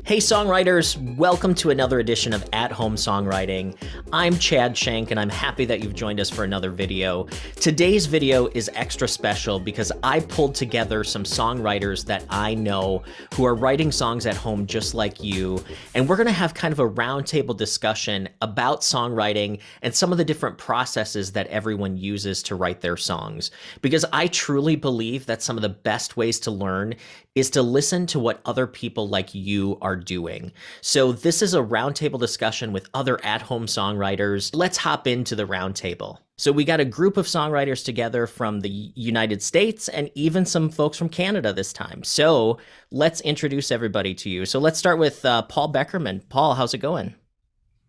Hey songwriters, welcome to another edition of At Home Songwriting. I'm Chad Shank and I'm happy that you've joined us for another video. Today's video is extra special because I pulled together some songwriters that I know who are writing songs at home just like you, and we're gonna have kind of a roundtable discussion about songwriting and some of the different processes that everyone uses to write their songs. Because I truly believe that some of the best ways to learn is to listen to what other people like you are doing. So this is a roundtable discussion with other at-home songwriters. Let's hop into the roundtable. So we got a group of songwriters together from the United States and even some folks from Canada this time. So let's introduce everybody to you. So let's start with Paul Beckerman. Paul, how's it going?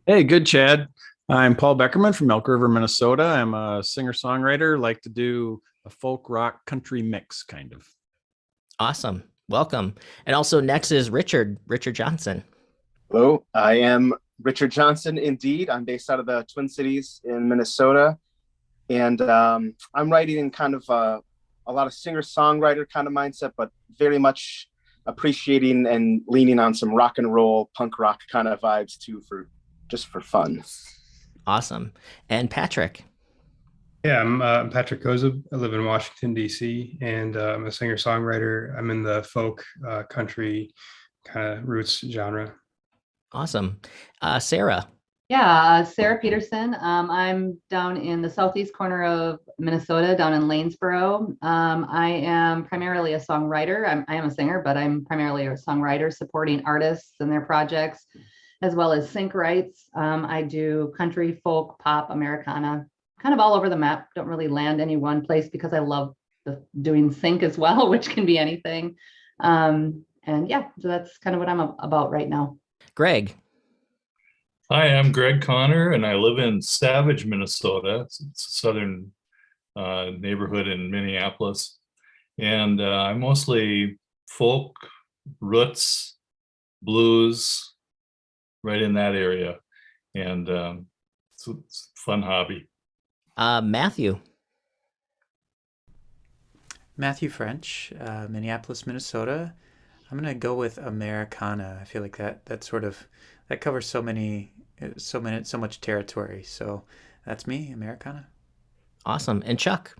Hey, good, Chad. I'm Paul Beckerman from Elk River, Minnesota. I'm a singer-songwriter, like to do a folk rock country mix, kind of. Awesome. Welcome. And also next is Richard Johnson. Hello, I am Richard Johnson. Indeed, I'm based out of the Twin Cities in Minnesota, and I'm writing in kind of a lot of singer-songwriter kind of mindset, but very much appreciating and leaning on some rock and roll, punk rock kind of vibes too, for fun. Awesome. And Patrick. Yeah, I'm Patrick Kozub. I live in Washington, D.C., and I'm a singer-songwriter. I'm in the folk country kind of roots genre. Awesome. Sarah. Yeah, Sarah Peterson. I'm down in the southeast corner of Minnesota, down in Lanesboro. I am primarily a songwriter. I am a singer, but I'm primarily a songwriter supporting artists and their projects, as well as sync writes. I do country, folk, pop, Americana, kind of all over the map. Don't really land any one place because I love doing sync as well, which can be anything. And yeah, so that's kind of what I'm about right now. Greg. Hi, I'm Greg Connor, and I live in Savage, Minnesota. It's a southern neighborhood in Minneapolis. And I'm mostly folk, roots, blues, right in that area. And it's a fun hobby. Matthew. Matthew French, Minneapolis, Minnesota. I'm gonna go with Americana. I feel like that covers so much territory. So that's me, Americana. Awesome. And Chuck.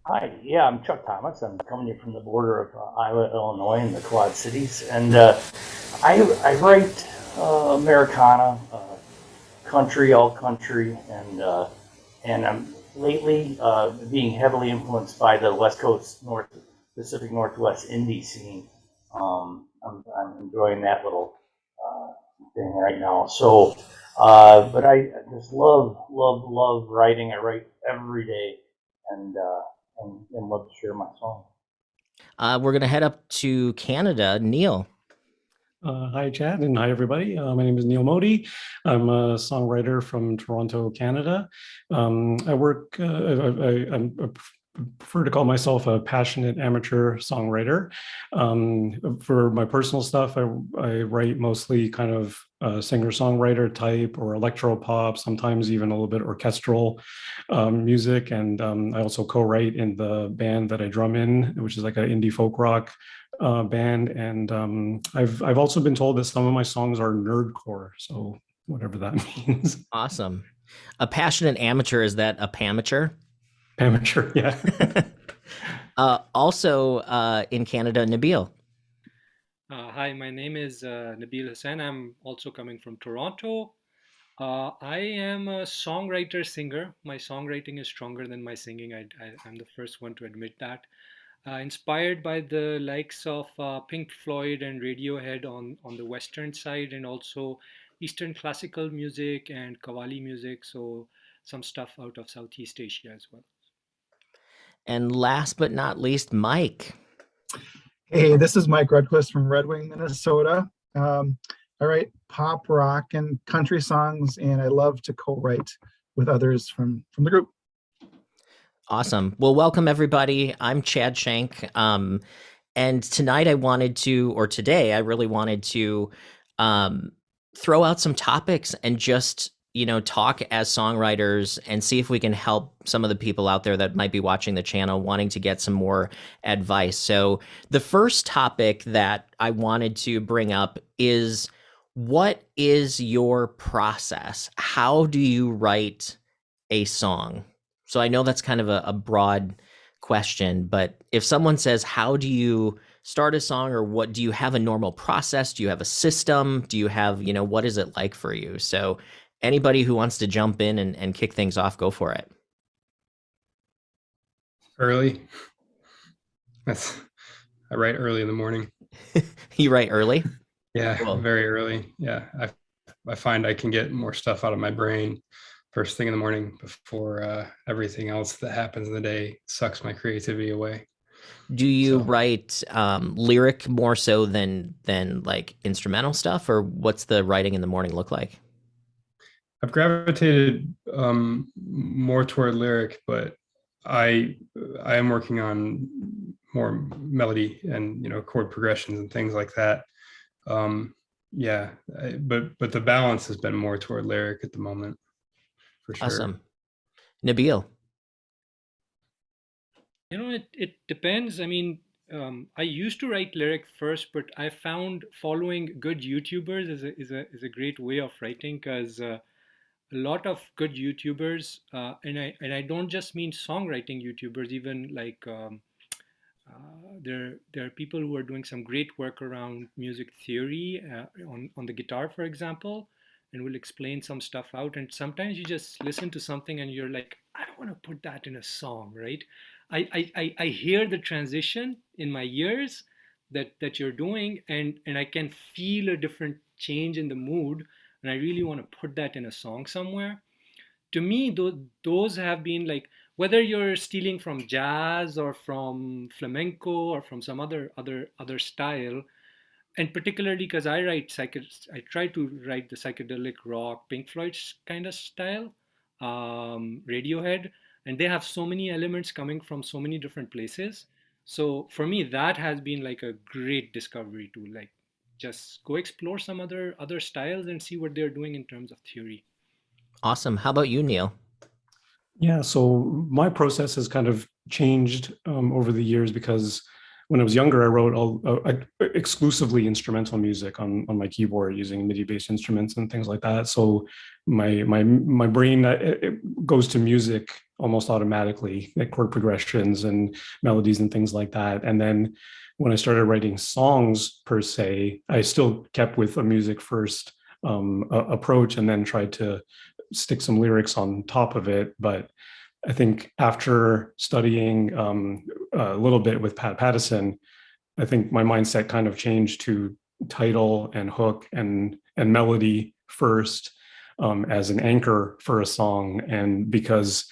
Hi, yeah, I'm Chuck Thomas. I'm coming in from the border of Iowa, Illinois, and the Quad Cities, and I write Americana, country, all country, and I'm lately being heavily influenced by the West Coast, Pacific Northwest indie scene. I'm enjoying that little thing right now. So, but I just love writing. I write every day, and love to share my song. We're gonna head up to Canada. Neil. Hi, Chad, and hi, everybody. My name is Neil Modi. I'm a songwriter from Toronto, Canada. I prefer to call myself a passionate amateur songwriter. For my personal stuff, I write mostly kind of singer-songwriter type or electro pop, sometimes even a little bit orchestral music. And I also co-write in the band that I drum in, which is like an indie folk rock band. And I've also been told that some of my songs are nerdcore, so whatever that means. Awesome. A passionate amateur, is that a pamateur? Amateur, yeah. Also in Canada, Nabil. Hi, my name is Nabil Hussain. I'm also coming from Toronto. I am a songwriter singer. My songwriting is stronger than my singing. I'm the first one to admit that. Inspired by the likes of Pink Floyd and Radiohead on the Western side, and also Eastern classical music and Qawwali music. So some stuff out of Southeast Asia as well. And last but not least, Mike. Hey, this is Mike Rudquist from Red Wing, Minnesota. I write pop, rock, and country songs, and I love to co-write with others from the group. Awesome. Well, welcome everybody. I'm Chad Shank. And tonight today I really wanted to throw out some topics and just, talk as songwriters and see if we can help some of the people out there that might be watching the channel wanting to get some more advice. So the first topic that I wanted to bring up is, what is your process? How do you write a song? So I know that's kind of a broad question, but if someone says, how do you start a song, or what do you have a normal process? Do you have a system? Do you have, what is it like for you? So anybody who wants to jump in and kick things off, go for it. Early. I write early in the morning. You write early? Yeah, Cool. very early. Yeah, I find I can get more stuff out of my brain first thing in the morning before everything else that happens in the day sucks my creativity away. Do you So- write lyric more so than like instrumental stuff, or what's the writing in the morning look like? I've gravitated more toward lyric, but I am working on more melody and chord progressions and things like that. Yeah, but the balance has been more toward lyric at the moment, for sure. Awesome. Nabil. It depends. I mean, I used to write lyric first, but I found following good YouTubers is a great way of writing, because a lot of good YouTubers, and I don't just mean songwriting YouTubers, even like there are people who are doing some great work around music theory, on the guitar, for example, and will explain some stuff out. And sometimes you just listen to something and you're like, I want to put that in a song, right? I hear the transition in my ears that you're doing, and I can feel a different change in the mood, and I really want to put that in a song somewhere. To me, those have been like, whether you're stealing from jazz or from flamenco or from some other style, and particularly because I try to write the psychedelic rock, Pink Floyd kind of style, Radiohead, and they have so many elements coming from so many different places. So for me, that has been like a great discovery to like just go explore some other styles and see what they're doing in terms of theory. Awesome. How about you, Neil? Yeah, so my process has kind of changed over the years, because when I was younger, I wrote exclusively instrumental music on my keyboard using MIDI-based instruments and things like that. So my brain it goes to music almost automatically, like chord progressions and melodies and things like that. And then when I started writing songs per se, I still kept with a music first approach, and then tried to stick some lyrics on top of it. But I think after studying a little bit with Pat Pattison, I think my mindset kind of changed to title and hook and melody first, as an anchor for a song. And because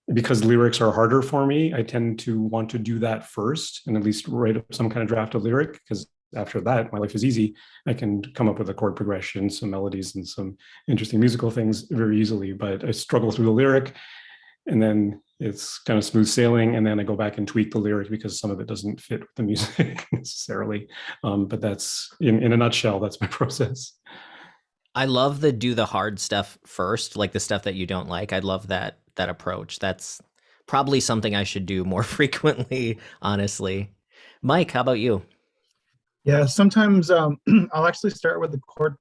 lyrics are harder for me, I tend to want to do that first and at least write up some kind of draft of lyric, because after that, my life is easy. I can come up with a chord progression, some melodies, and some interesting musical things very easily. But I struggle through the lyric, and then it's kind of smooth sailing. And then I go back and tweak the lyric because some of it doesn't fit with the music necessarily. But that's, in a nutshell, that's my process. I love the do the hard stuff first, like the stuff that you don't like. I love that approach. That's probably something I should do more frequently, honestly. Mike, how about you? Yeah, sometimes I'll actually start with the chord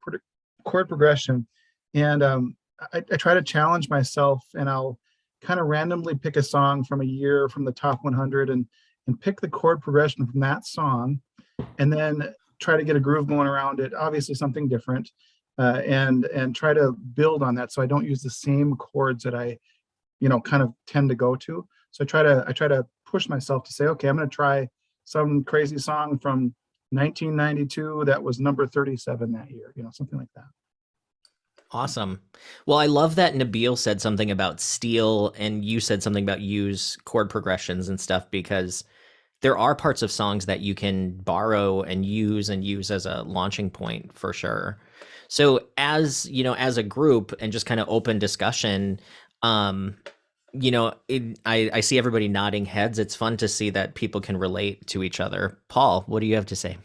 progression, and I try to challenge myself, and I'll kind of randomly pick a song from a year from the top 100 and pick the chord progression from that song, and then try to get a groove going around it. Obviously, something different, and try to build on that, so I don't use the same chords that I kind of tend to go to. So I try to push myself to say, okay, I'm going to try some crazy song from 1992 that was number 37 that year, something like that. Awesome. Well, I love that Nabil said something about steal and you said something about use chord progressions and stuff, because there are parts of songs that you can borrow and use as a launching point for sure. So as a group and just kind of open discussion, I see everybody nodding heads. It's fun to see that people can relate to each other. Paul, what do you have to say?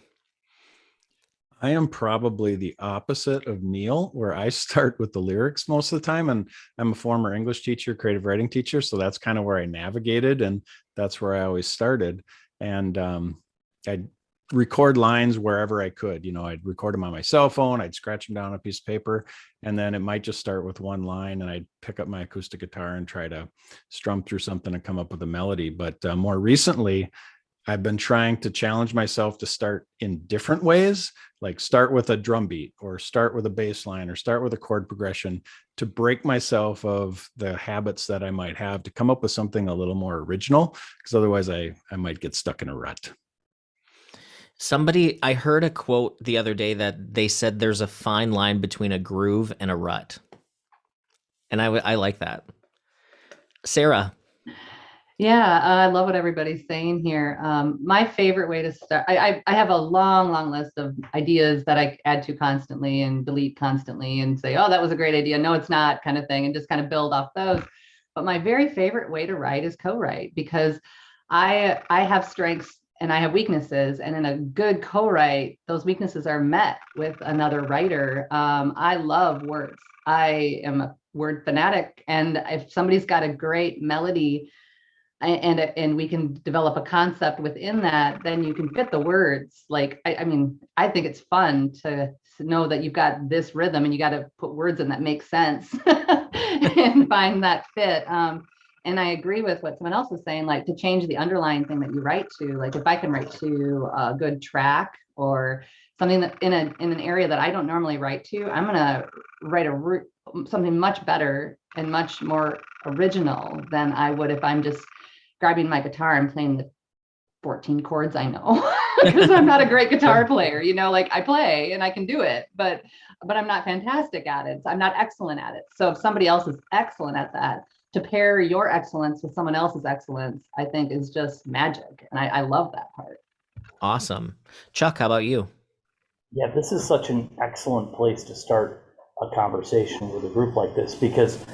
I am probably the opposite of Neil, where I start with the lyrics most of the time. And I'm a former English teacher, creative writing teacher. So that's kind of where I navigated, and that's where I always started. And I'd record lines wherever I could. I'd record them on my cell phone, I'd scratch them down on a piece of paper, and then it might just start with one line, and I'd pick up my acoustic guitar and try to strum through something and come up with a melody. But more recently, I've been trying to challenge myself to start in different ways, like start with a drum beat or start with a bass line or start with a chord progression, to break myself of the habits that I might have, to come up with something a little more original, because otherwise I might get stuck in a rut. I heard a quote the other day that they said there's a fine line between a groove and a rut. And I like that. Sarah. Yeah, I love what everybody's saying here. My favorite way to start, I have a long list of ideas that I add to constantly and delete constantly and say, oh, that was a great idea. No, it's not, kind of thing, and just kind of build off those. But my very favorite way to write is co-write, because I have strengths and I have weaknesses. And in a good co-write, those weaknesses are met with another writer. I love words. I am a word fanatic. And if somebody's got a great melody, and we can develop a concept within that, then you can fit the words. Like, I mean, I think it's fun to know that you've got this rhythm and you got to put words in that make sense and find that fit. And I agree with what someone else was saying, like to change the underlying thing that you write to. Like if I can write to a good track or something that in an area that I don't normally write to, I'm gonna write something much better and much more original than I would if I'm just grabbing my guitar and playing the 14 chords I know, because I'm not a great guitar player. Like I play and I can do it, but I'm not fantastic at it. So I'm not excellent at it. So if somebody else is excellent at that, to pair your excellence with someone else's excellence, I think is just magic. And I love that part. Awesome. Chuck, how about you? Yeah, this is such an excellent place to start a conversation with a group like this, because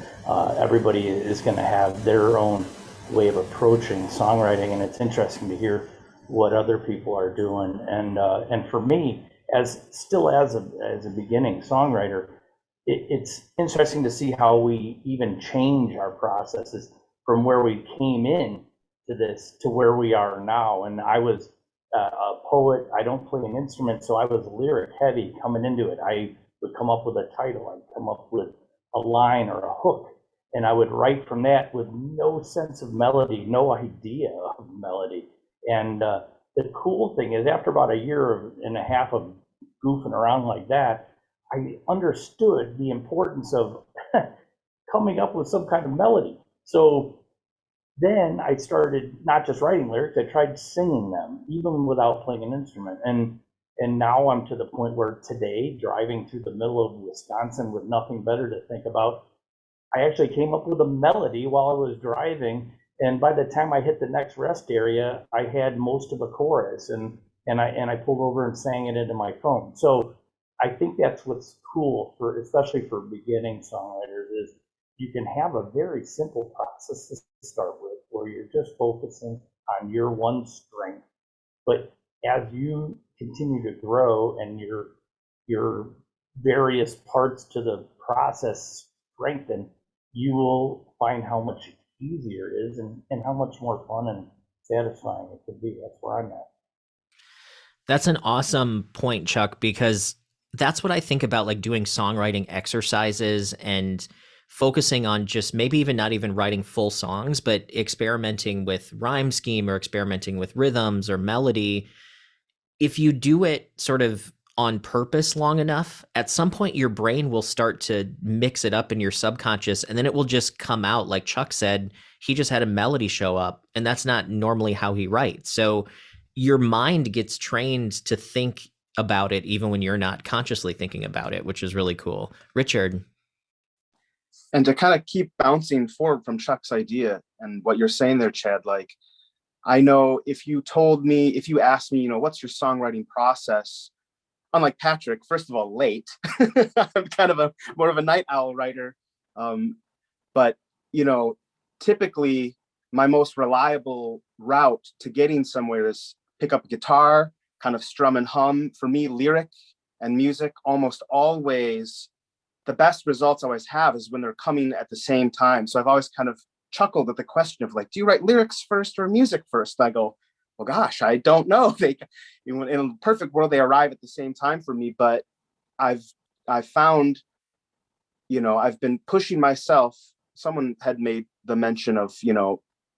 everybody is going to have their own way of approaching songwriting, and it's interesting to hear what other people are doing. And for me, as a beginning songwriter, it's interesting to see how we even change our processes from where we came in to this to where we are now. And I was a poet. I don't play an instrument, so I was lyric heavy coming into it. I would come up with a title, I'd come up with a line or a hook, and I would write from that with no sense of melody, no idea of melody. And the cool thing is, after about a year and a half of goofing around like that, I understood the importance of coming up with some kind of melody. So then I started not just writing lyrics, I tried singing them, even without playing an instrument. And now I'm to the point where today, driving through the middle of Wisconsin with nothing better to think about, I actually came up with a melody while I was driving. And by the time I hit the next rest area, I had most of a chorus, and I pulled over and sang it into my phone. So I think that's what's cool, especially for beginning songwriters, is you can have a very simple process to start with, where you're just focusing on your one strength. But as you continue to grow and your various parts to the process strengthen, you will find how much easier it is, and how much more fun and satisfying it could be. That's where I'm at. That's an awesome point, Chuck, because that's what I think about, like doing songwriting exercises and focusing on just maybe even not even writing full songs, but experimenting with rhyme scheme or experimenting with rhythms or melody. If you do it sort of on purpose long enough, at some point your brain will start to mix it up in your subconscious, and then it will just come out. Like Chuck said, he just had a melody show up, and that's not normally how he writes. So your mind gets trained to think about it even when you're not consciously thinking about it, which is really cool. Richard. And to kind of keep bouncing forward from Chuck's idea and what you're saying there, Chad, like, I know if you asked me, what's your songwriting process? Unlike Patrick, first of all, late. I'm kind of more of a night owl writer. But, typically my most reliable route to getting somewhere is pick up a guitar, kind of strum and hum. For me, lyric and music, almost always the best results I always have is when they're coming at the same time. So I've always kind of chuckled at the question of like, do you write lyrics first or music first? And I go, well, gosh, I don't know. They, in a perfect world, they arrive at the same time for me. But I've found, I've been pushing myself. Someone had made the mention of,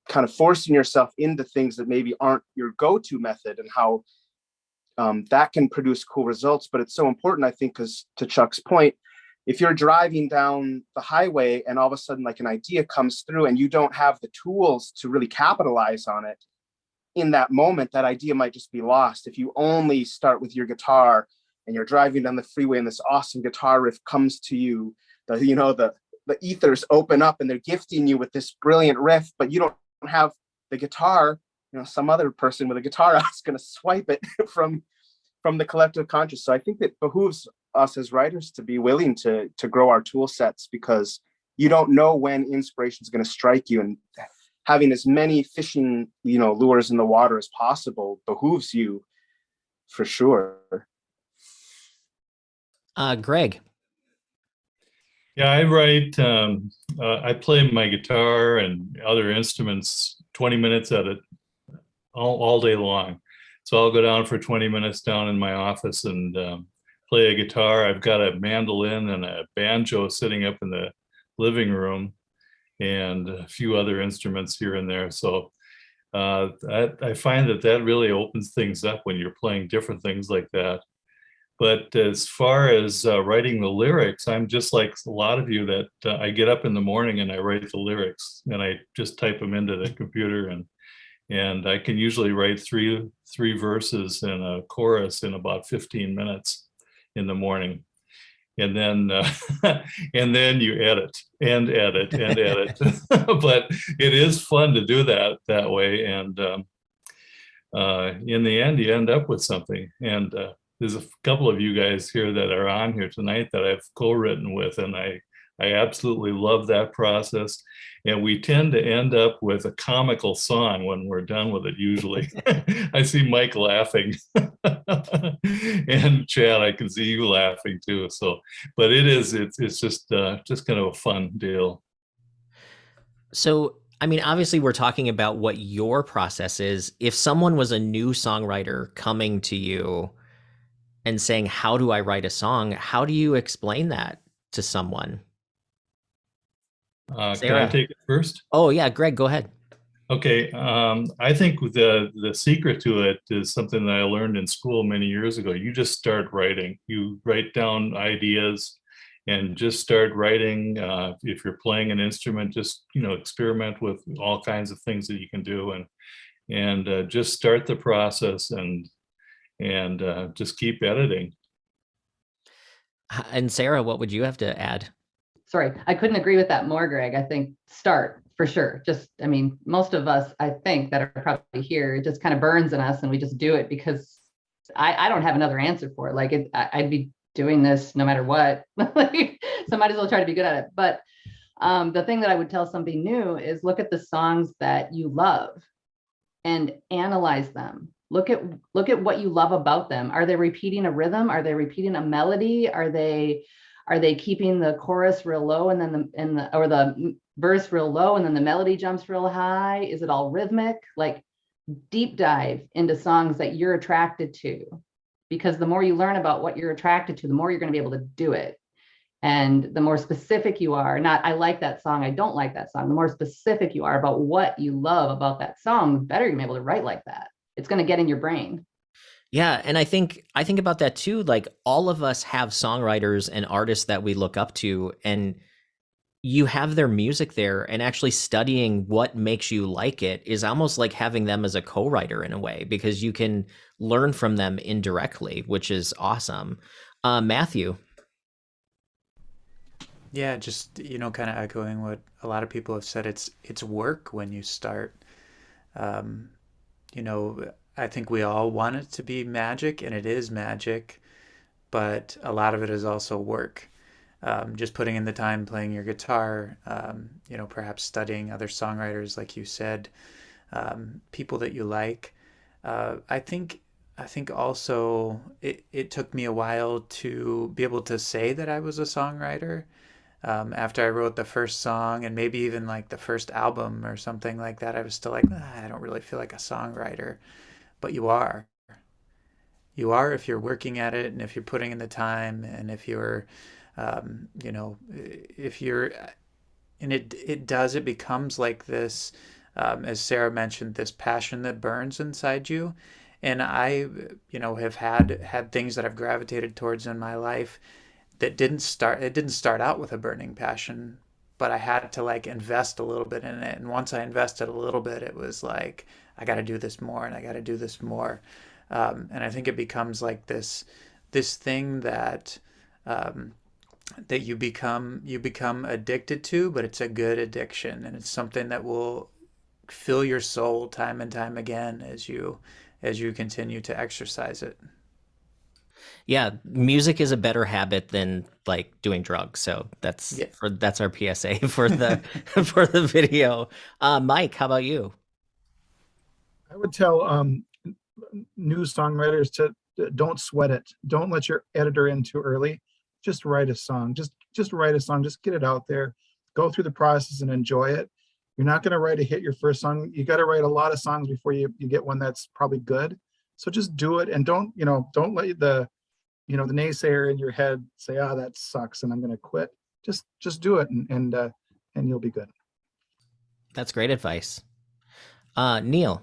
kind of forcing yourself into things that maybe aren't your go-to method, and how that can produce cool results. But it's so important, I think, because to Chuck's point, if you're driving down the highway and all of a sudden like an idea comes through and you don't have the tools to really capitalize on it in that moment, that idea might just be lost. If you only start with your guitar and you're driving down the freeway and this awesome guitar riff comes to you, the ethers open up and they're gifting you with this brilliant riff, but you don't have the guitar, some other person with a guitar is going to swipe it from the collective conscious. So I think that behooves us as writers to be willing to grow our tool sets, because you don't know when inspiration is going to strike you, and having as many fishing, lures in the water as possible behooves you for sure. Greg. Yeah, I write, I play my guitar and other instruments 20 minutes at it all day long. So I'll go down for 20 minutes down in my office and play a guitar. I've got a mandolin and a banjo sitting up in the living room, and a few other instruments here and there. So I find that really opens things up when you're playing different things like that. But as far as writing the lyrics, I'm just like a lot of you, that I get up in the morning and I write the lyrics and I just type them into the computer, and I can usually write three verses and a chorus in about 15 minutes in the morning. And then and then you edit and edit and edit. But it is fun to do that way. And in the end, you end up with something. And there's a couple of you guys here that are on here tonight that I've co-written with, and I absolutely love that process. And we tend to end up with a comical song when we're done with it, usually. I see Mike laughing. And Chad, I can see you laughing too. So, but it's just kind of a fun deal. So, I mean, obviously we're talking about what your process is. If someone was a new songwriter coming to you and saying, how do I write a song? How do you explain that to someone? Can I take it first? Oh yeah, Greg, go ahead. Okay, I think the secret to it is something that I learned in school many years ago. You just start writing. You write down ideas and just start writing. If you're playing an instrument, just experiment with all kinds of things that you can do, and just start the process and just keep editing. And Sarah, what would you have to add? Sorry, I couldn't agree with that more, Greg. I think start for sure. Most of us, I think, that are probably here, it just kind of burns in us and we just do it because I don't have another answer for it. Like I'd be doing this no matter what. So might as well try to be good at it. But the thing that I would tell somebody new is look at the songs that you love and analyze them. Look at what you love about them. Are they repeating a rhythm? Are they repeating a melody? Are they keeping the chorus real low and then the verse real low and then the melody jumps real high? Is it all rhythmic? Like deep dive into songs that you're attracted to, because the more you learn about what you're attracted to, the more you're going to be able to do it. And the more specific you are, not I like that song, I don't like that song, the more specific you are about what you love about that song, the better you're able to write like that. It's going to get in your brain. Yeah, and I think about that too. Like all of us have songwriters and artists that we look up to, and you have their music there, and actually studying what makes you like it is almost like having them as a co-writer in a way, because you can learn from them indirectly, which is awesome. Matthew. Yeah, just kind of echoing what a lot of people have said. It's work when you start. I think we all want it to be magic, and it is magic, but a lot of it is also work. Just putting in the time, playing your guitar, perhaps studying other songwriters, like you said, people that you like. I think I think also it took me a while to be able to say that I was a songwriter. After I wrote the first song and maybe even like the first album or something like that, I was still like, I don't really feel like a songwriter. But you are. You are if you're working at it and if you're putting in the time and if you're, if you're, and it becomes like this, as Sarah mentioned, this passion that burns inside you. And I, have had things that I've gravitated towards in my life that it didn't start out with a burning passion, but I had to like invest a little bit in it. And once I invested a little bit, it was like, I got to do this more and I got to do this more. And I think it becomes like this thing that, that you become addicted to, but it's a good addiction and it's something that will fill your soul time and time again as you continue to exercise it. Yeah, music is a better habit than like doing drugs. So Yeah. that's our PSA for the for the video. Mike, how about you? I would tell new songwriters to don't sweat it. Don't let your editor in too early. Just write a song. Just write a song. Just get it out there. Go through the process and enjoy it. You're not going to write a hit your first song. You got to write a lot of songs before you get one that's probably good. So just do it and don't let the naysayer in your head say, "Ah, that sucks and I'm going to quit." Just do it and you'll be good. That's great advice. Neil.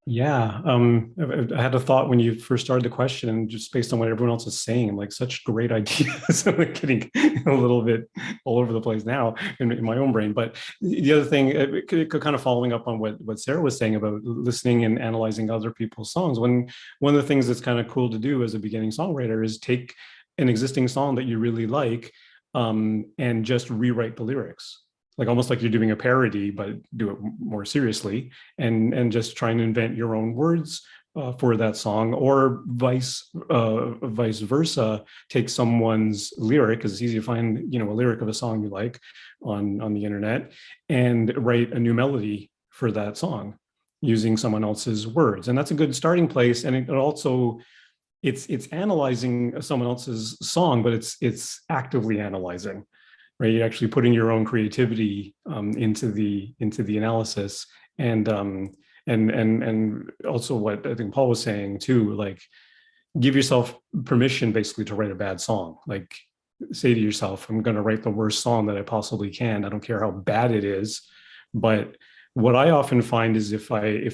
Yeah, I had a thought when you first started the question, and just based on what everyone else is saying, I'm like, such great ideas. I'm like getting a little bit all over the place now in my own brain. But the other thing, kind of following up on what Sarah was saying about listening and analyzing other people's songs, one of the things that's kind of cool to do as a beginning songwriter is take an existing song that you really like, and just rewrite the lyrics. Like almost like you're doing a parody, but do it more seriously, and just trying to invent your own words for that song, or vice versa. Take someone's lyric, because it's easy to find a lyric of a song you like on the internet, and write a new melody for that song using someone else's words, and that's a good starting place. And it also it's analyzing someone else's song, but it's actively analyzing. Right, you're actually putting your own creativity into the analysis, and also what I think Paul was saying too, like give yourself permission basically to write a bad song. Like say to yourself, I'm going to write the worst song that I possibly can. I don't care how bad it is. But what I often find is if I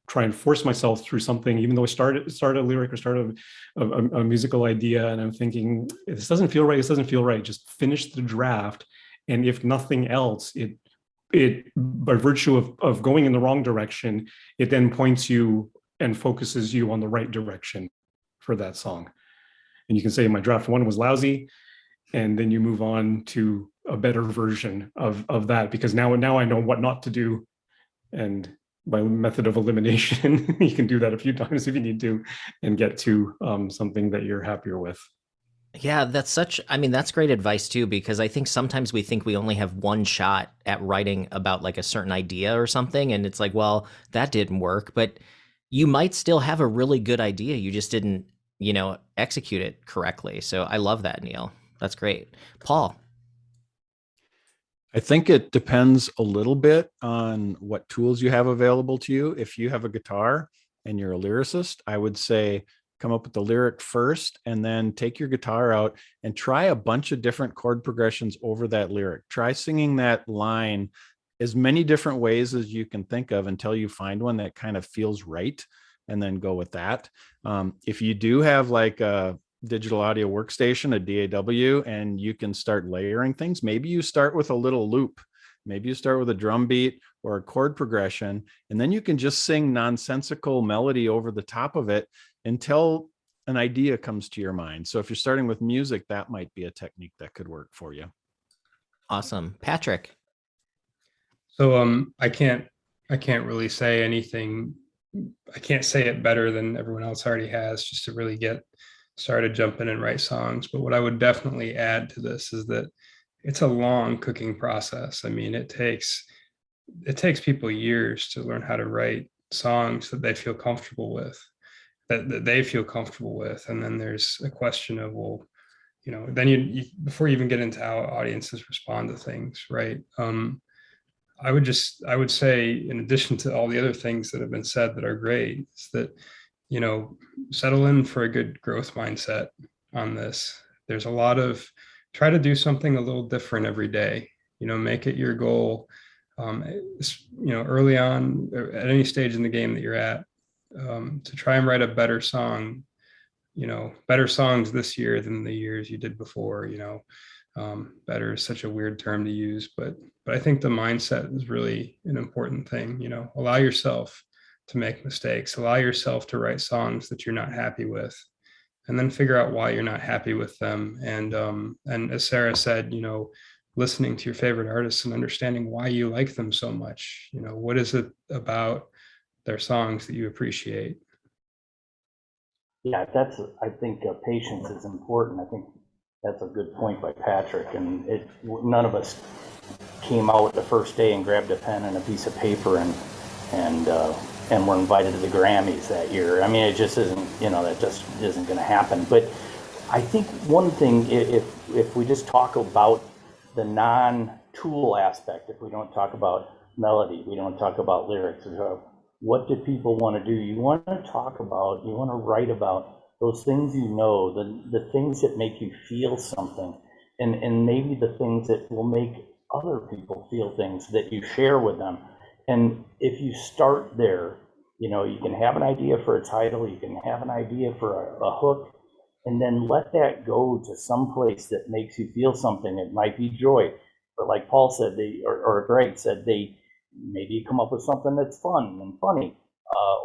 try and force myself through something, even though I start a lyric or start a musical idea, and I'm thinking, this doesn't feel right, just finish the draft. And if nothing else, it by virtue of going in the wrong direction, it then points you and focuses you on the right direction for that song. And you can say, my draft one was lousy, and then you move on to a better version of that, because now I know what not to do. And by method of elimination, you can do that a few times if you need to, and get to something that you're happier with. Yeah, that's great advice too, because I think sometimes we think we only have one shot at writing about like a certain idea or something. And it's like, well, that didn't work, but you might still have a really good idea. You just didn't, execute it correctly. So I love that, Neil. That's great. Paul. I think it depends a little bit on what tools you have available to you. If you have a guitar and you're a lyricist, I would say come up with the lyric first, and then take your guitar out and try a bunch of different chord progressions over that lyric. Try singing that line as many different ways as you can think of until you find one that kind of feels right, and then go with that. If you do have like a digital audio workstation, a DAW, and you can start layering things, maybe you start with a little loop, maybe you start with a drum beat or a chord progression, and then you can just sing nonsensical melody over the top of it until an idea comes to your mind. So if you're starting with music, that might be a technique that could work for you. Awesome. Patrick. So I can't really say anything. I can't say it better than everyone else already has, just to really get started, jump in and write songs. But what I would definitely add to this is that it's a long cooking process. I mean, it takes people years to learn how to write songs that they feel comfortable with, that they feel comfortable with. And then there's a question of, well, then you before you even get into how audiences respond to things, right? I would say, in addition to all the other things that have been said that are great, is that, settle in for a good growth mindset on this. There's a lot of, try to do something a little different every day, make it your goal, early on, at any stage in the game that you're at, to try and write a better song, better songs this year than the years you did before. Better is such a weird term to use, but I think the mindset is really an important thing. Allow yourself to make mistakes, allow yourself to write songs that you're not happy with, and then figure out why you're not happy with them. And as Sarah said, listening to your favorite artists and understanding why you like them so much. What is it about their songs that you appreciate? Yeah, I think patience is important. I think that's a good point by Patrick. And none of us came out the first day and grabbed a pen and a piece of paper and were invited to the Grammys that year. I mean, it just isn't, that just isn't going to happen. But I think one thing, if we just talk about the non-tool aspect, if we don't talk about melody, we don't talk about lyrics, what do people want to do? You want to talk about, you want to write about those things, the things that make you feel something, and maybe the things that will make other people feel things that you share with them. And if you start there, you can have an idea for a title, you can have an idea for a hook, and then let that go to some place that makes you feel something. It might be joy, or like Paul said, or Greg said, maybe you come up with something that's fun and funny,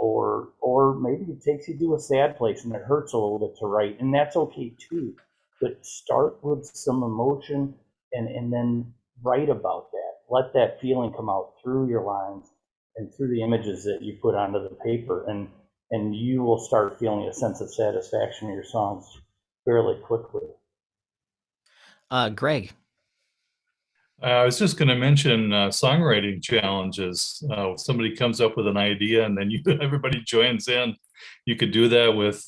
or maybe it takes you to a sad place and it hurts a little bit to write, and that's okay too. But start with some emotion and then write about that. Let that feeling come out through your lines and through the images that you put onto the paper, and you will start feeling a sense of satisfaction in your songs fairly quickly. Greg. I was just going to mention songwriting challenges. Somebody comes up with an idea and then everybody joins in. You could do that with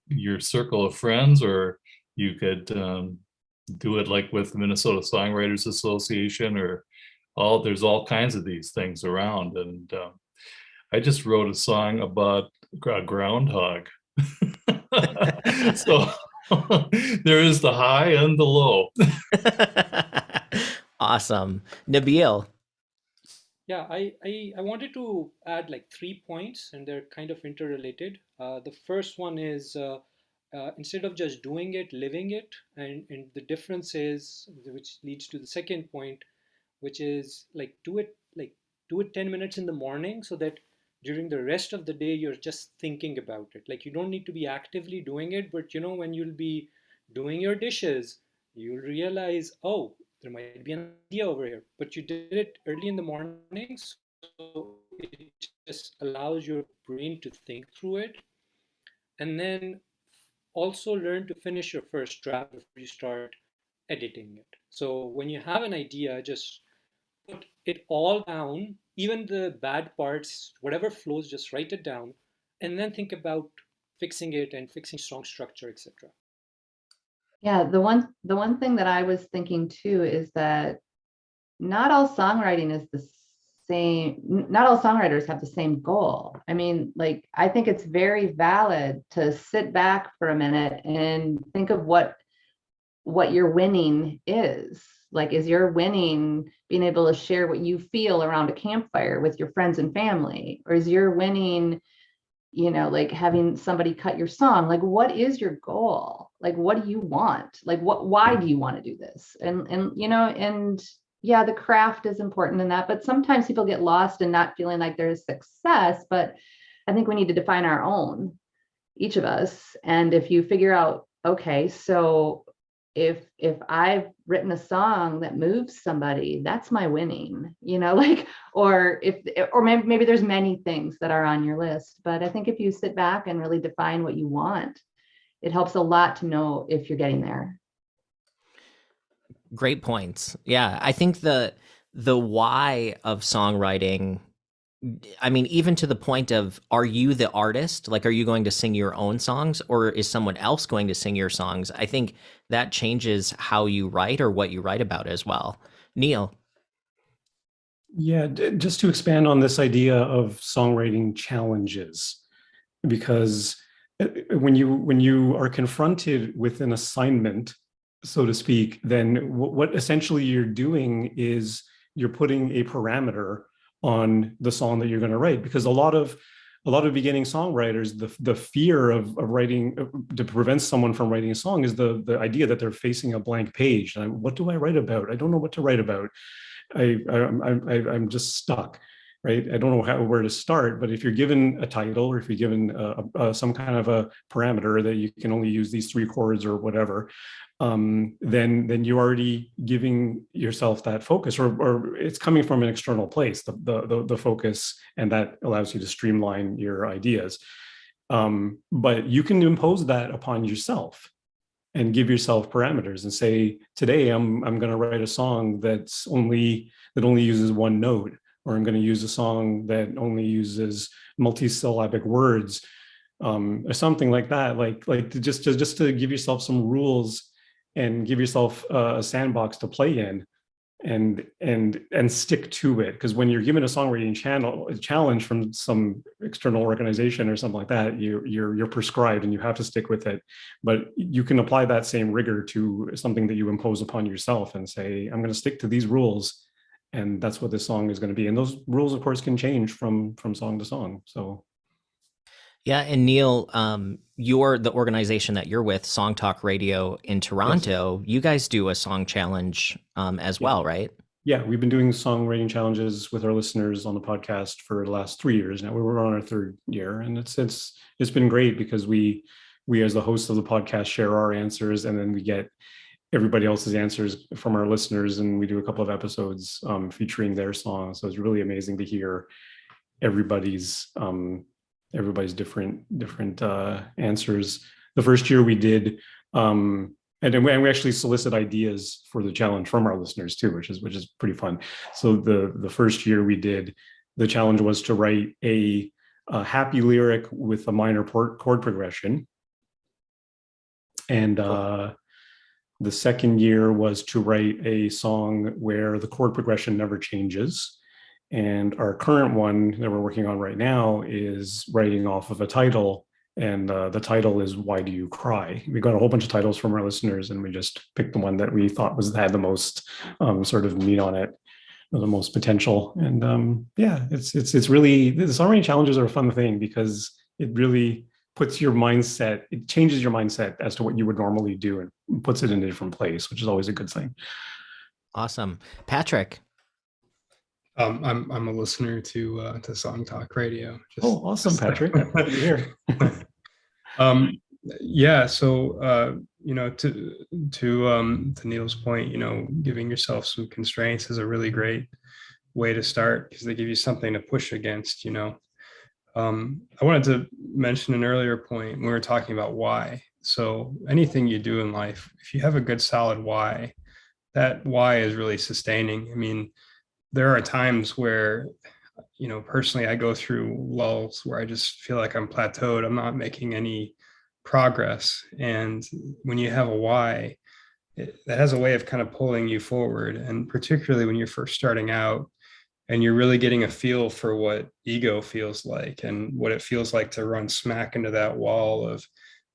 your circle of friends, or you could do it like with the Minnesota Songwriters Association, or there's all kinds of these things around. And I just wrote a song about a groundhog. So there is the high and the low. Awesome. Nabil. Yeah, I wanted to add like 3 points, and they're kind of interrelated. The first one is instead of just doing it, living it. And the difference is, which leads to the second point, which is do it 10 minutes in the morning, so that during the rest of the day you're just thinking about it. Like, you don't need to be actively doing it, but when you'll be doing your dishes, you'll realize, oh, there might be an idea over here, but you did it early in the morning, so it just allows your brain to think through it. And then also learn to finish your first draft before you start editing it. So when you have an idea, just put it all down, even the bad parts, whatever flows, just write it down, and then think about fixing it and fixing song structure, etc. Yeah, the one thing that I was thinking too is that not all songwriting is the same. Not all songwriters have the same goal. I mean, I think it's very valid to sit back for a minute and think of what your winning is. Like, is your winning being able to share what you feel around a campfire with your friends and family? Or is your winning, having somebody cut your song? Like, what is your goal? Like, what do you want? Like, why do you want to do this? And yeah, the craft is important in that, but sometimes people get lost in not feeling like there's success. But I think we need to define our own, each of us. And if you figure out, okay, so if I've written a song that moves somebody, that's my winning, or maybe there's many things that are on your list. But I think if you sit back and really define what you want, it helps a lot to know if you're getting there. Great points. Yeah, I think the why of songwriting I mean, even to the point of, are you the artist? Like, are you going to sing your own songs, or is someone else going to sing your songs? I think that changes how you write or what you write about as well. Neil. Yeah, just to expand on this idea of songwriting challenges, because when you are confronted with an assignment, so to speak, then what essentially you're doing is you're putting a parameter on the song that you're going to write. Because a lot of beginning songwriters, the fear of writing to prevent someone from writing a song is the idea that they're facing a blank page. And what do I write about? I don't know what to write about. I'm just stuck, right? I don't know where to start. But if you're given a title, or if you're given some kind of a parameter that you can only use these 3 chords or whatever, then you're already giving yourself that focus, or it's coming from an external place, the focus, and that allows you to streamline your ideas. But you can impose that upon yourself and give yourself parameters and say, today I'm going to write a song that only uses 1 note, or I'm going to use a song that only uses multisyllabic words, or something like that. Like just to give yourself some rules and give yourself a sandbox to play in, and stick to it. Because when you're given a songwriting challenge from some external organization or something like that, you're prescribed and you have to stick with it. But you can apply that same rigor to something that you impose upon yourself and say, I'm going to stick to these rules, and that's what this song is going to be. And those rules, of course, can change from song to song. So Yeah, and Neil, you're the organization that you're with, Song Talk Radio in Toronto. Yes. You guys do a song challenge as well, right? Yeah, we've been doing songwriting challenges with our listeners on the podcast for the last 3 years now. We're on our 3rd year, and it's been great because we as the hosts of the podcast share our answers, and then we get everybody else's answers from our listeners, and we do a couple of episodes featuring their songs. So it's really amazing to hear everybody's different answers. The first year we did, and we actually solicit ideas for the challenge from our listeners too, which is pretty fun. So the first year we did, the challenge was to write a happy lyric with a minor chord progression, and the second year was to write a song where the chord progression never changes. And our current one that we're working on right now is writing off of a title. And the title is "Why Do You Cry?" We got a whole bunch of titles from our listeners, and we just picked the one that we thought had the most sort of meat on it, or the most potential. And yeah, it's really, the songwriting challenges are a fun thing because it really puts your mindset, it changes your mindset as to what you would normally do and puts it in a different place, which is always a good thing. Awesome. Patrick. I'm a listener to Song Talk Radio. Awesome, Patrick. Good to hear. Yeah. So to Neil's point, giving yourself some constraints is a really great way to start, because they give you something to push against. I wanted to mention an earlier point when we were talking about why. So anything you do in life, if you have a good solid why, that why is really sustaining. I mean, there are times where, personally, I go through lulls where I just feel like I'm plateaued. I'm not making any progress. And when you have a why, that has a way of kind of pulling you forward. And particularly when you're first starting out and you're really getting a feel for what ego feels like and what it feels like to run smack into that wall of,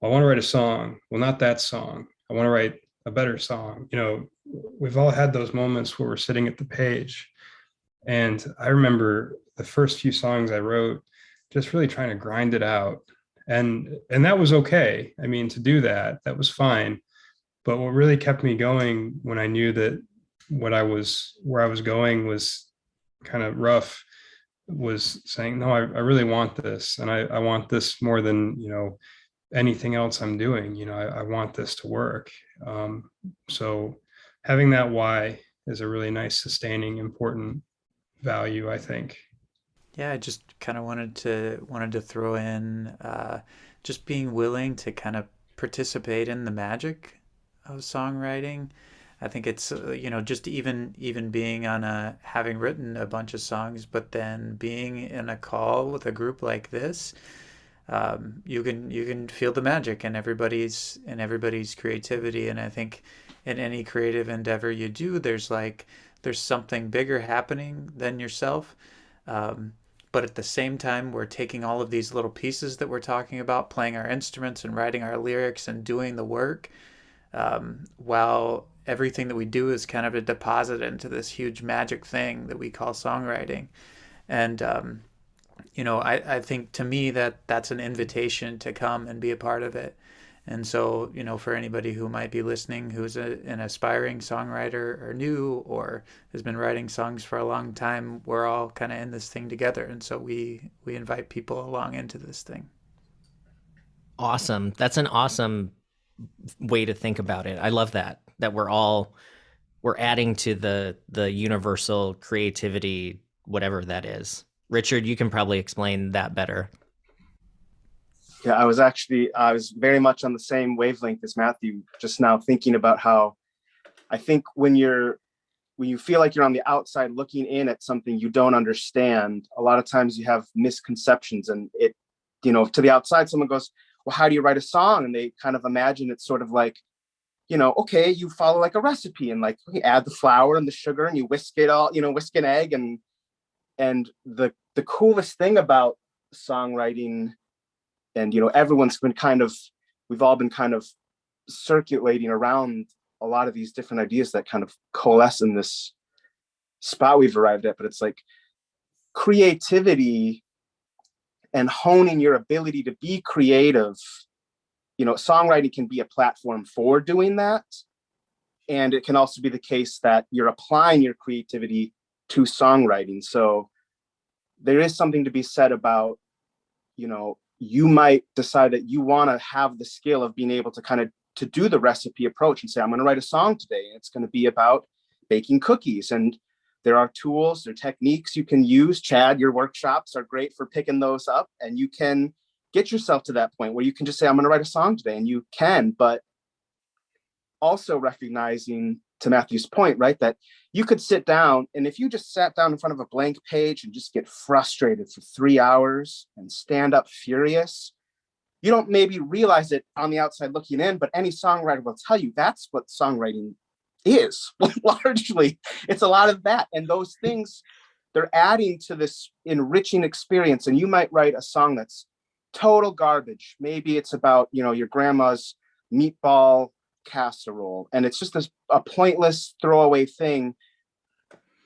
I want to write a song. Well, not that song. I want to write a better song. We've all had those moments where we're sitting at the page. And I remember the first few songs I wrote, just really trying to grind it out. And that was okay. I mean, to do that was fine. But what really kept me going when I knew that where I was going was kind of rough, was saying, no, I really want this. And I want this more than, anything else I'm doing. I want this to work. So having that why is a really nice, sustaining, important value, I think. Yeah, I just kind of wanted to throw in just being willing to kind of participate in the magic of songwriting. I think it's just even being on having written a bunch of songs, but then being in a call with a group like this, you can feel the magic in everybody's creativity. And I think in any creative endeavor you do, there's something bigger happening than yourself. But at the same time, we're taking all of these little pieces that we're talking about, playing our instruments and writing our lyrics and doing the work, while everything that we do is kind of a deposit into this huge magic thing that we call songwriting. And I think to me that's an invitation to come and be a part of it. And so, for anybody who might be listening, who's an aspiring songwriter or new, or has been writing songs for a long time, we're all kind of in this thing together. And so we invite people along into this thing. Awesome. That's an awesome way to think about it. I love that we're adding to the universal creativity, whatever that is. Richard, you can probably explain that better. Yeah, I was very much on the same wavelength as Matthew just now, thinking about how I think when you feel like you're on the outside looking in at something you don't understand, a lot of times you have misconceptions, and to the outside, someone goes, well, how do you write a song? And they kind of imagine it's sort of like, okay, you follow like a recipe, and like you add the flour and the sugar and you whisk it all, whisk an egg. And the coolest thing about songwriting, and we've all been kind of circulating around a lot of these different ideas that kind of coalesce in this spot we've arrived at. But it's like creativity and honing your ability to be creative. Songwriting can be a platform for doing that. And it can also be the case that you're applying your creativity to songwriting. So there is something to be said about, you might decide that you want to have the skill of being able to do the recipe approach and say, I'm going to write a song today, and it's going to be about baking cookies. And there are tools, there are techniques you can use. Chad, your workshops are great for picking those up, and you can get yourself to that point where you can just say, I'm going to write a song today, and you can. But also recognizing, to Matthew's point, right, that you could sit down, and if you just sat down in front of a blank page and just get frustrated for 3 hours and stand up furious, you don't maybe realize it on the outside looking in, but any songwriter will tell you that's what songwriting is. Largely, it's a lot of that. And those things, they're adding to this enriching experience. And you might write a song that's total garbage. Maybe it's about, your grandma's meatball casserole, and it's just a pointless throwaway thing.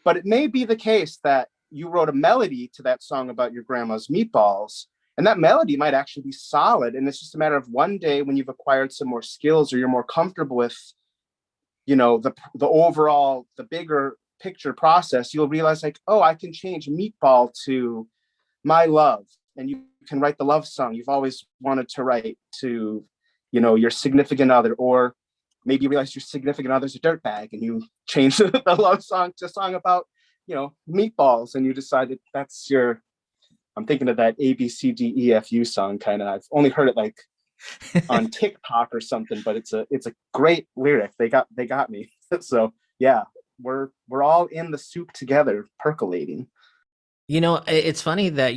But it may be the case that you wrote a melody to that song about your grandma's meatballs, and that melody might actually be solid. And it's just a matter of one day, when you've acquired some more skills, or you're more comfortable with, the overall, the bigger picture process, you'll realize like, oh, I can change meatball to my love. And you can write the love song you've always wanted to write to, your significant other. Or maybe you realize your significant other's a dirtbag, and you change the love song to a song about, meatballs, and you decide that that's your, I'm thinking of that ABCDEFU song kind of. I've only heard it like on TikTok or something, but it's a great lyric. They got me. So yeah, we're all in the soup together, percolating. It's funny that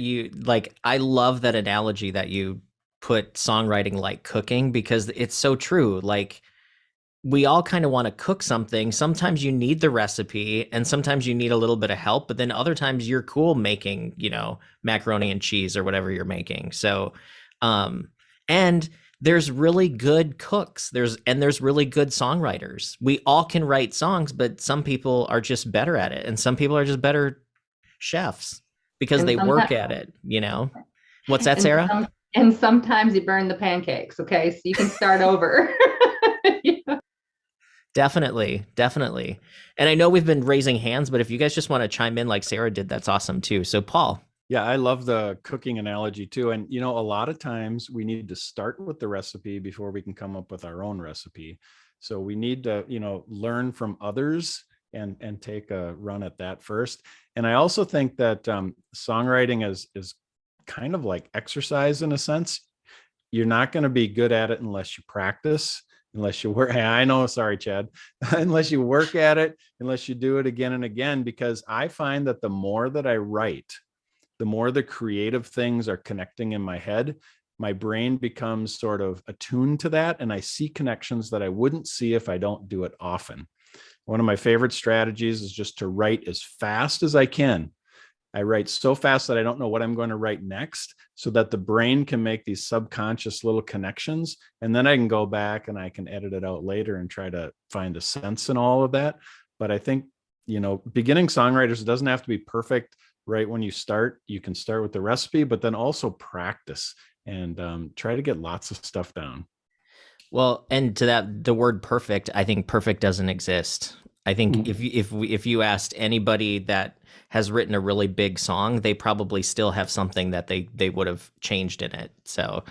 I love that analogy that you put songwriting like cooking, because it's so true. Like, we all kind of want to cook something. Sometimes you need the recipe, and sometimes you need a little bit of help, but then other times you're cool making, macaroni and cheese or whatever you're making. So, and there's really good cooks. There's really good songwriters. We all can write songs, but some people are just better at it, and some people are just better chefs because they work at it, What's that, Sarah? And sometimes you burn the pancakes. Okay. So you can start over. Definitely. And I know we've been raising hands, but if you guys just want to chime in like Sarah did, that's awesome too. So Paul. Yeah, I love the cooking analogy too. And, a lot of times we need to start with the recipe before we can come up with our own recipe. So we need to, learn from others and take a run at that first. And I also think that songwriting is kind of like exercise in a sense. You're not going to be good at it unless you practice. unless you work. I know, sorry, Chad, unless you work at it, unless you do it again and again, because I find that the more that I write, the more the creative things are connecting in my head, my brain becomes sort of attuned to that. And I see connections that I wouldn't see if I don't do it often. One of my favorite strategies is just to write as fast as I can. I write so fast that I don't know what I'm going to write next, so that the brain can make these subconscious little connections. And then I can go back and I can edit it out later and try to find a sense in all of that. But I think, beginning songwriters, it doesn't have to be perfect right when you start. You can start with the recipe, but then also practice and try to get lots of stuff down. Well, and to that, the word perfect, I think perfect doesn't exist. I think if you asked anybody that has written a really big song, they probably still have something that they would have changed in it. So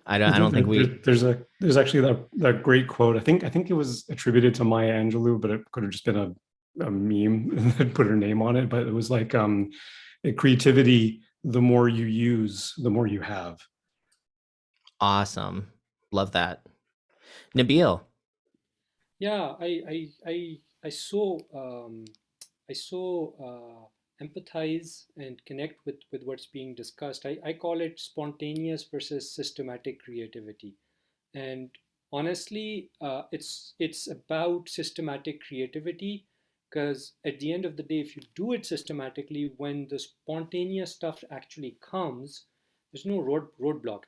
I don't think there's actually that great quote. I think it was attributed to Maya Angelou, but it could have just been a meme that put her name on it. But it was like creativity, the more you use, the more you have. Awesome. Love that. Nabil. Yeah, I so empathize and connect with what's being discussed. I call it spontaneous versus systematic creativity. And honestly, it's about systematic creativity, because at the end of the day, if you do it systematically, when the spontaneous stuff actually comes, there's no roadblock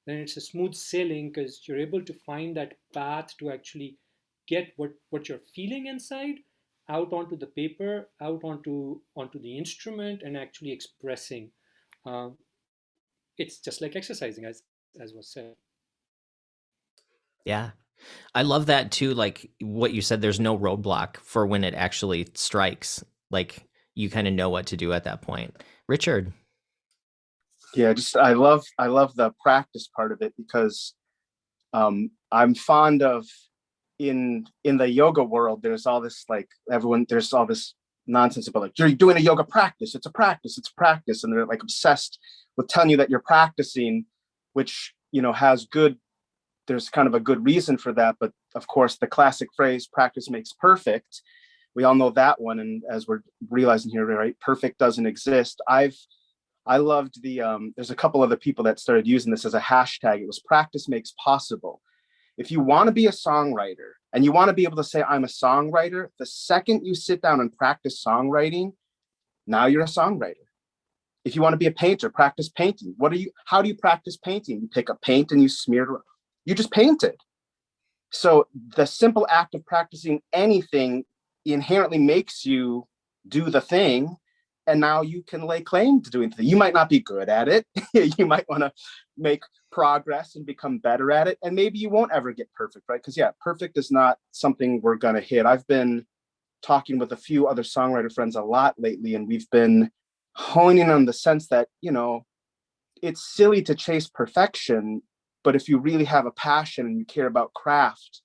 then it's a smooth sailing, because you're able to find that path to actually get what you're feeling inside out onto the paper, out onto the instrument, and actually expressing. Um, it's just like exercising, as was said. Yeah. I love that too. Like what you said, there's no roadblock for when it actually strikes. Like you kind of know what to do at that point. Richard. Yeah, just I love the practice part of it, because I'm fond of, in the yoga world, there's all this, like, there's all this nonsense about, like, you're doing a yoga practice, it's a practice, and they're like obsessed with telling you that you're practicing, which has good, there's kind of a good reason for that. But of course, the classic phrase, practice makes perfect, we all know that one. And as we're realizing here, right, perfect doesn't exist. I loved there's a couple other people that started using this as a hashtag. It was practice makes possible. If you want to be a songwriter and you want to be able to say, I'm a songwriter, the second you sit down and practice songwriting, now you're a songwriter. If you want to be a painter, practice painting. How do you practice painting? You pick up paint and you smear it around. You just paint it. So the simple act of practicing anything inherently makes you do the thing. And now you can lay claim to doing things. You might not be good at it. You might want to make progress and become better at it. And maybe you won't ever get perfect, right? Because perfect is not something we're going to hit. I've been talking with a few other songwriter friends a lot lately, and we've been honing on the sense that, it's silly to chase perfection, but if you really have a passion and you care about craft,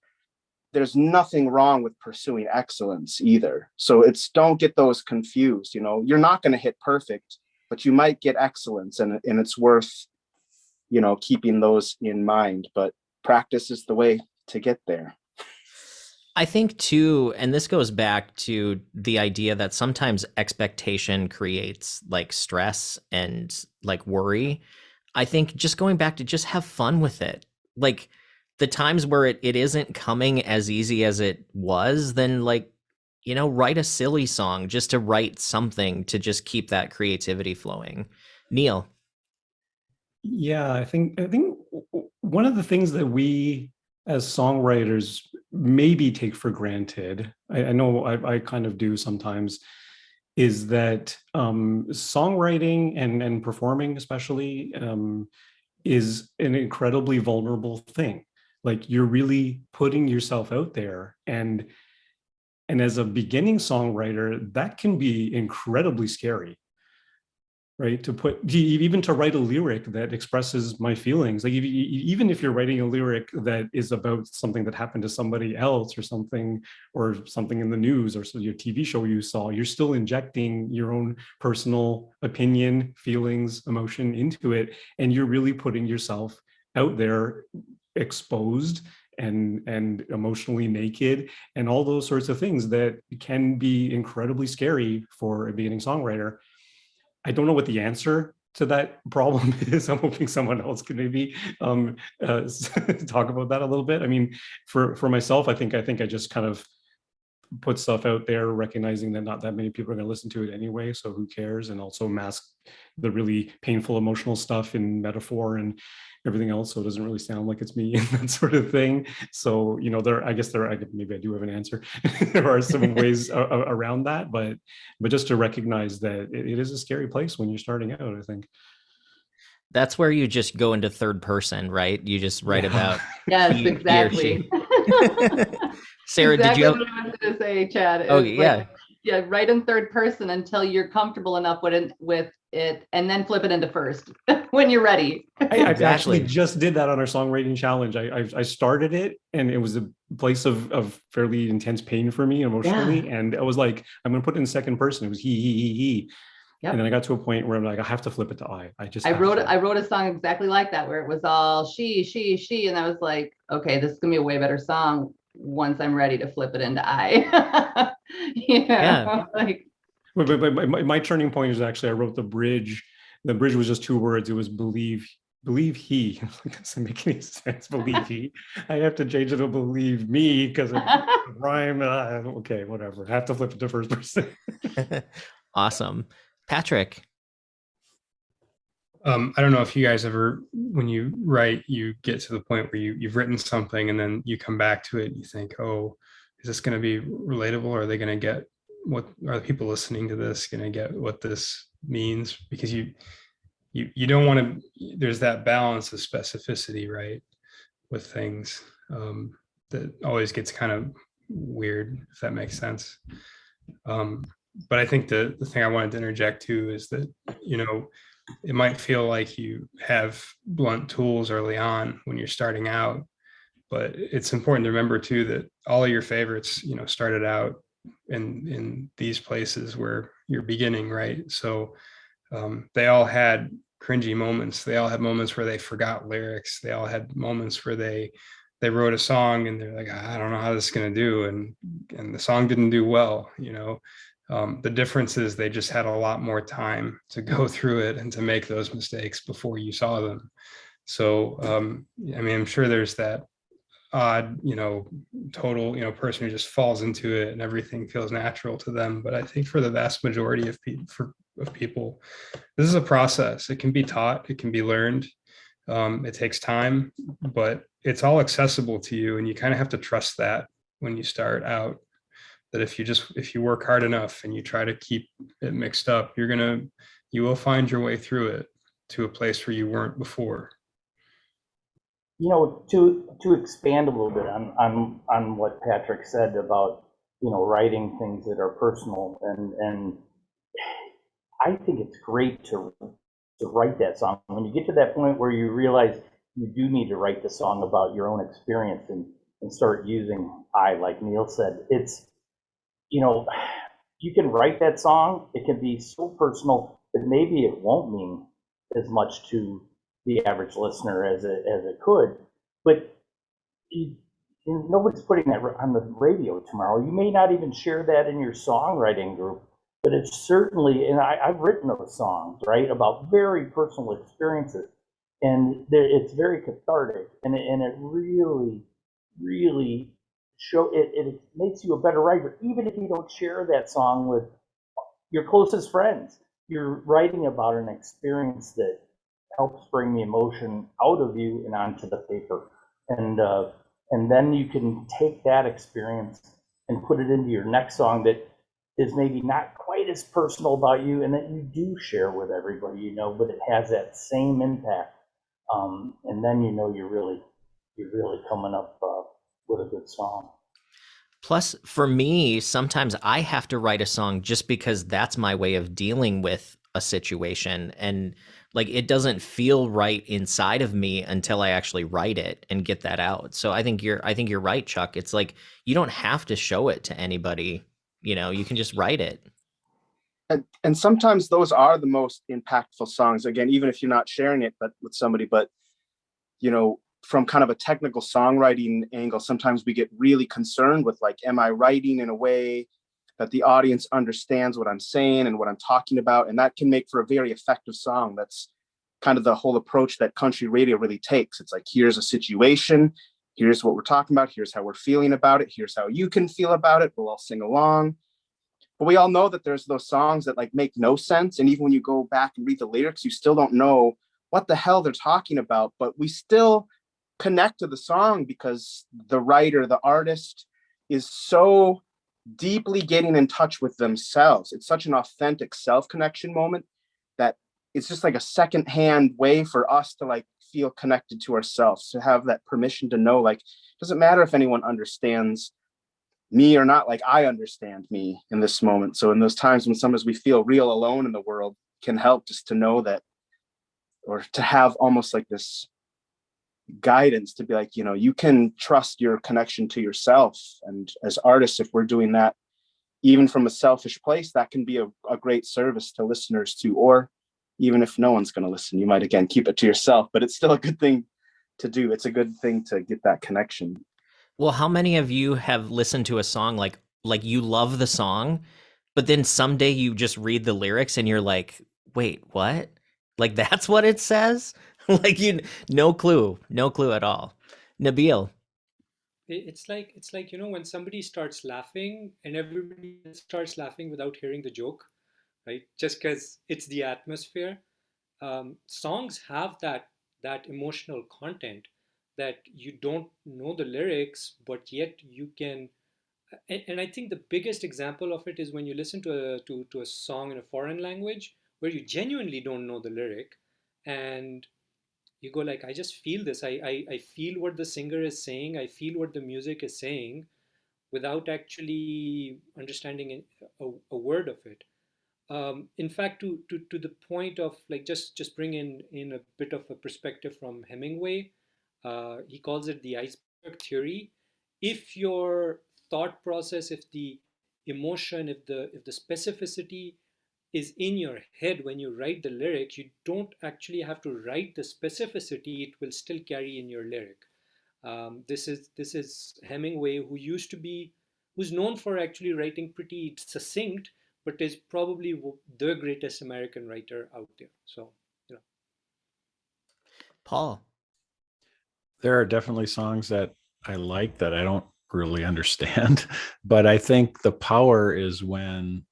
there's nothing wrong with pursuing excellence either. So don't get those confused. You're not going to hit perfect, but you might get excellence, and it's worth, keeping those in mind. But practice is the way to get there. I think too, and this goes back to the idea that sometimes expectation creates like stress and like worry. I think just going back to just have fun with it. Like the times where it isn't coming as easy as it was, then like, write a silly song just to write something to just keep that creativity flowing. Neil. Yeah, I think one of the things that we as songwriters maybe take for granted, I know I kind of do sometimes, is that songwriting and performing especially is an incredibly vulnerable thing. Like you're really putting yourself out there, and as a beginning songwriter, that can be incredibly scary, right? Even to write a lyric that expresses my feelings. Like even if you're writing a lyric that is about something that happened to somebody else or something in the news or your TV show you saw, you're still injecting your own personal opinion, feelings, emotion into it. And you're really putting yourself out there, exposed, and emotionally naked and all those sorts of things that can be incredibly scary for a beginning songwriter. I don't know what the answer to that problem is. I'm hoping someone else can maybe talk about that a little bit. I mean, for myself, I think I just kind of put stuff out there, recognizing that not that many people are going to listen to it anyway, so who cares? And also mask the really painful emotional stuff in metaphor and everything else, so it doesn't really sound like it's me and that sort of thing. So, you know, maybe I do have an answer. There are some ways around that, but just to recognize that it is a scary place when you're starting out, I think. That's where you just go into third person, right? You just write about Yes, he or exactly. she. Sarah, exactly did you have... what I wanted to say, Chad. Oh, It's yeah. like, yeah, write in third person until you're comfortable enough with it, and then flip it into first when you're ready. I actually just did that on our songwriting challenge. I started it, and it was a place of fairly intense pain for me emotionally. And I was like, I'm going to put it in second person. It was he. Yep. And then I got to a point where I'm like, I have to flip it to I. I wrote a song exactly like that, where it was all she, and I was like, okay, this is gonna be a way better song once I'm ready to flip it into I. Yeah. Like, but my turning point is actually I wrote the bridge. The bridge was just 2 words. It was believe he. It doesn't make any sense. Believe he. I have to change it to believe me because of rhyme. Okay, whatever. I have to flip it to first person. Awesome. Patrick. I don't know if you guys ever, when you write, you get to the point where you've written something and then you come back to it and you think, oh, is this going to be relatable? Are they going to get are the people listening to this going to get what this means? Because you don't want to, there's that balance of specificity, right, with things that always gets kind of weird, if that makes sense. But I think the thing I wanted to interject too is that, you know, it might feel like you have blunt tools early on when you're starting out, but it's important to remember too that all of your favorites, you know, started out in these places where you're beginning, right? So they all had cringy moments. They all had moments where they forgot lyrics. They all had moments where they wrote a song and they're like, I don't know how this is going to do, and the song didn't do well, you know. The difference is they just had a lot more time to go through it and to make those mistakes before you saw them. So, I mean, I'm sure there's that odd, you know, total, you know, person who just falls into it and everything feels natural to them. But I think for the vast majority of people, this is a process. It can be taught, it can be learned. It takes time, but it's all accessible to you. And you kind of have to trust that when you start out. That if you work hard enough and you try to keep it mixed up, you will find your way through it to a place where you weren't before. You know, to expand a little bit on what Patrick said about, you know, writing things that are personal, and I think it's great to write that song. When you get to that point where you realize you do need to write the song about your own experience and start using I, like Neil said, it's, you know, you can write that song. It can be so personal that maybe it won't mean as much to the average listener as it could. But nobody's putting that on the radio tomorrow. You may not even share that in your songwriting group, but it's certainly, and I've written those songs, right, about very personal experiences. And it's very cathartic, and it really, really it makes you a better writer, even if you don't share that song with your closest friends. You're writing about an experience that helps bring the emotion out of you and onto the paper, and then you can take that experience and put it into your next song that is maybe not quite as personal about you and that you do share with everybody, you know, but it has that same impact, and then you know you're really coming up with a good song. Plus, for me, sometimes I have to write a song just because that's my way of dealing with a situation. And like, it doesn't feel right inside of me until I actually write it and get that out. So I think you're right, Chuck. It's like, you don't have to show it to anybody, you know, you can just write it. And sometimes those are the most impactful songs. Again, even if you're not sharing it, but with somebody, but you know, from kind of a technical songwriting angle, sometimes we get really concerned with like, am I writing in a way that the audience understands what I'm saying and what I'm talking about? And that can make for a very effective song. That's kind of the whole approach that country radio really takes. It's like, here's a situation, here's what we're talking about, here's how we're feeling about it, here's how you can feel about it, we'll all sing along. But we all know that there's those songs that like make no sense. And even when you go back and read the lyrics, you still don't know what the hell they're talking about, but we still connect to the song because the writer, the artist is so deeply getting in touch with themselves. It's such an authentic self-connection moment that it's just like a secondhand way for us to like feel connected to ourselves, to have that permission to know, like, it doesn't matter if anyone understands me or not, like I understand me in this moment. So in those times when sometimes we feel real alone in the world, can help just to know that, or to have almost like this guidance to be like, you know, you can trust your connection to yourself. And as artists, if we're doing that, even from a selfish place, that can be a great service to listeners too. Or even if no one's going to listen, you might, again, keep it to yourself, but it's still a good thing to do. It's a good thing to get that connection. Well, how many of you have listened to a song like you love the song, but then someday you just read the lyrics and you're like, wait, what? Like that's what it says? Like no clue at all. Nabil. It's like, you know, when somebody starts laughing and everybody starts laughing without hearing the joke, right? Just because it's the atmosphere. Songs have that emotional content that you don't know the lyrics, but yet you can. And I think the biggest example of it is when you listen to a song in a foreign language where you genuinely don't know the lyric, and you go like, I just feel this. I feel what the singer is saying. I feel what the music is saying without actually understanding a word of it. In fact, to the point of like, just bring in a bit of a perspective from Hemingway. He calls it the iceberg theory. If your thought process, if the emotion, if the specificity is in your head when you write the lyric, you don't actually have to write the specificity. It will still carry in your lyric. This is Hemingway, who's known for actually writing pretty succinct, but is probably the greatest American writer out there. So, you know. Paul. There are definitely songs that I like that I don't really understand, but I think the power is when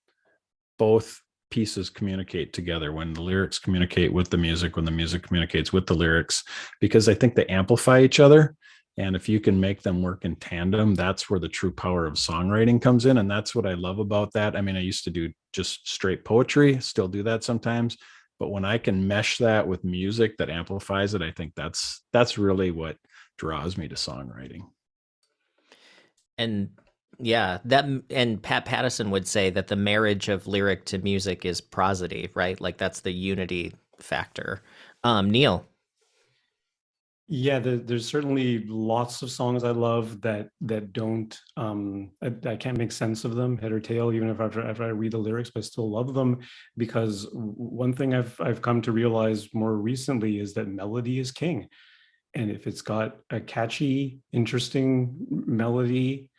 both pieces communicate together, when the lyrics communicate with the music, when the music communicates with the lyrics, because I think they amplify each other. And if you can make them work in tandem, that's where the true power of songwriting comes in. And that's what I love about that. I mean, I used to do just straight poetry, still do that sometimes, but when I can mesh that with music that amplifies it, I think that's really what draws me to songwriting. And yeah, and Pat Pattison would say that the marriage of lyric to music is prosody, right? Like that's the unity factor. Neil. Yeah, there's certainly lots of songs I love that don't I can't make sense of them, head or tail, even if after I read the lyrics, but I still love them, because one thing I've come to realize more recently is that melody is king. And if it's got a catchy, interesting melody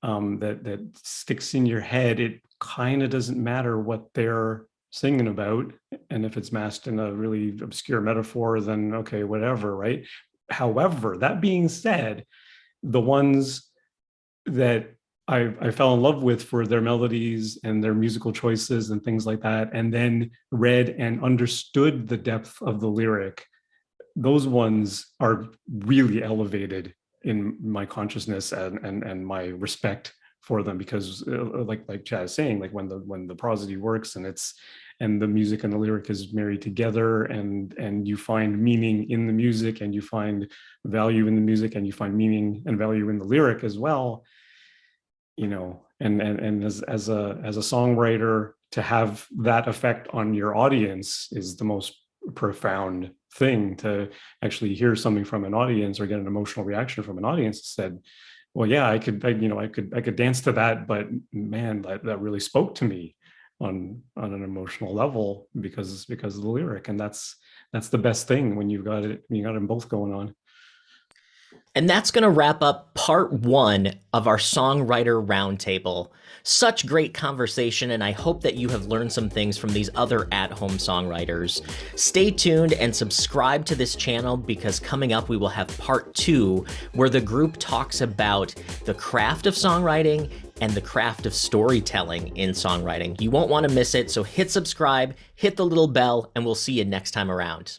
that sticks in your head, it kind of doesn't matter what they're singing about. And if it's masked in a really obscure metaphor, then okay, whatever, right? However, that being said, the ones that I fell in love with for their melodies and their musical choices and things like that, and then read and understood the depth of the lyric, those ones are really elevated in my consciousness and my respect for them, because like Chad is saying, like when the prosody works and the music and the lyric is married together, and you find meaning in the music, and you find value in the music, and you find meaning and value in the lyric as well, you know, and as a songwriter, to have that effect on your audience is the most profound thing. To actually hear something from an audience or get an emotional reaction from an audience said, well, yeah, I could dance to that, but man, that really spoke to me on an emotional level because of the lyric. And that's the best thing when you got them both going on. And that's going to wrap up part 1 of our Songwriter Roundtable. Such great conversation, and I hope that you have learned some things from these other at-home songwriters. Stay tuned and subscribe to this channel, because coming up we will have part 2, where the group talks about the craft of songwriting and the craft of storytelling in songwriting. You won't want to miss it, so hit subscribe, hit the little bell, and we'll see you next time around.